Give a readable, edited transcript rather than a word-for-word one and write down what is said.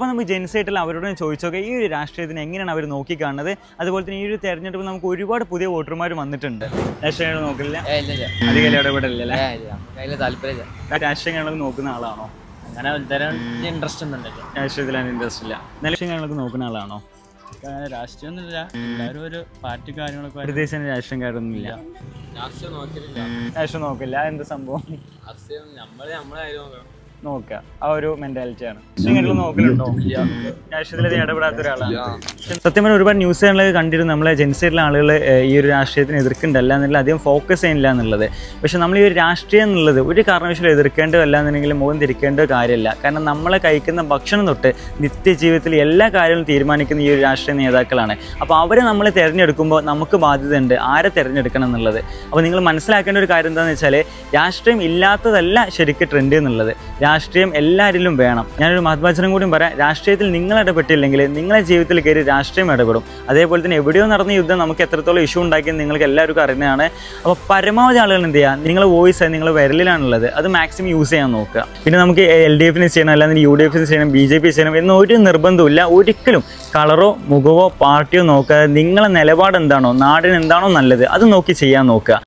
അപ്പോൾ നമുക്ക് ജെൻസായിട്ടുള്ള അവരോട് ചോദിച്ചോക്കെ ഈ ഒരു രാഷ്ട്രീയത്തിന് എങ്ങനെയാണ് അവർ നോക്കിക്കാണുന്നത്. അതുപോലെ തന്നെ ഈ ഒരു തെരഞ്ഞെടുപ്പിൽ നമുക്ക് ഒരുപാട് പുതിയ വോട്ടർമാർ വന്നിട്ടുണ്ട്. രാഷ്ട്രീയം നോക്കില്ല, അധികം ഇടപെടില്ല, രാഷ്ട്രീയങ്ങളൊക്കെ നോക്കുന്ന ആളാണോ? അങ്ങനെ ഇൻട്രസ്റ്റ് ഒന്നുമില്ല, രാഷ്ട്രീയത്തിൽ ഇൻട്രസ്റ്റ് ഇല്ല. രാഷ്ട്രീയങ്ങളൊക്കെ നോക്കുന്ന ആളാണോ? രാഷ്ട്രീയമൊന്നുമില്ല, എല്ലാവരും ഒരു പാർട്ടി കാര്യങ്ങളൊക്കെ. പ്രത്യേകിച്ച് രാഷ്ട്രീയക്കാരൊന്നുമില്ല, രാഷ്ട്രീയം നോക്കില്ല. എന്ത് സംഭവം നോക്കുക, ആ ഒരു മെന്റാലിറ്റിയാണ്. രാഷ്ട്രീയങ്ങളിൽ നോക്കലുണ്ടോ? രാഷ്ട്രീയത്തിൽ ഇടപെടാത്ത ഒരാളാണ്. സത്യം പറഞ്ഞാൽ ഒരുപാട് ന്യൂസ് ചാനലൊക്കെ കണ്ടിരുന്നു നമ്മളെ ജെൻസായിട്ടുള്ള ആളുകൾ ഈ ഒരു രാഷ്ട്രീയത്തിന് എതിർക്കുന്നുണ്ടല്ല എന്നുള്ള, അധികം ഫോക്കസ് ചെയ്യുന്നില്ല എന്നുള്ളത്. പക്ഷെ നമ്മൾ ഈ ഒരു രാഷ്ട്രീയം എന്നുള്ളത് ഒരു കാരണവശാലും എതിർക്കേണ്ടതല്ല എന്നുണ്ടെങ്കിൽ മുഖം തിരിക്കേണ്ട കാര്യമില്ല. കാരണം നമ്മളെ കഴിക്കുന്ന ഭക്ഷണം തൊട്ട് നിത്യജീവിതത്തിൽ എല്ലാ കാര്യങ്ങളും തീരുമാനിക്കുന്ന ഈ ഒരു രാഷ്ട്രീയ നേതാക്കളാണ്. അപ്പോൾ അവരെ നമ്മൾ തിരഞ്ഞെടുക്കുമ്പോൾ നമുക്ക് ബാധ്യതയുണ്ട് ആരെ തിരഞ്ഞെടുക്കണം എന്നുള്ളത്. അപ്പോൾ നിങ്ങൾ മനസ്സിലാക്കേണ്ട ഒരു കാര്യം എന്താണെന്ന് വെച്ചാൽ, രാഷ്ട്രീയം ഇല്ലാത്തതല്ല ശരിക്കും ട്രെൻഡ് എന്നുള്ളത്. രാഷ്ട്രീയം എല്ലാവരിലും വേണം. ഞാനൊരു മഹത്വാചനം കൂടി പറയാം, രാഷ്ട്രീയത്തിൽ നിങ്ങൾ ഇടപെട്ടില്ലെങ്കിൽ നിങ്ങളെ ജീവിതത്തിൽ കയറി രാഷ്ട്രീയം ഇടപെടും. അതേപോലെ തന്നെ എവിടെയോ നടന്ന യുദ്ധം നമുക്ക് എത്രത്തോളം ഇഷ്യൂ ഉണ്ടാക്കിയെന്ന് നിങ്ങൾക്ക് എല്ലാവർക്കും അറിയുന്നതാണ്. അപ്പോൾ പരമാവധി ആളുകൾ എന്ത് ചെയ്യുക, നിങ്ങളുടെ വോയിസ് നിങ്ങളുടെ വിരലിലാണുള്ളത്, അത് മാക്സിമം യൂസ് ചെയ്യാൻ നോക്കുക. പിന്നെ നമുക്ക് LDFന് ചെയ്യണം, അല്ലാതെ UDFന് ചെയ്യണം, BJP ചെയ്യണം എന്നൊരു നിർബന്ധമില്ല. ഒരിക്കലും കളറോ മുഖമോ പാർട്ടിയോ നോക്കാതെ നിങ്ങളെ നിലപാട് എന്താണോ, നാടിന് എന്താണോ നല്ലത് അത് നോക്കി ചെയ്യാൻ നോക്കുക.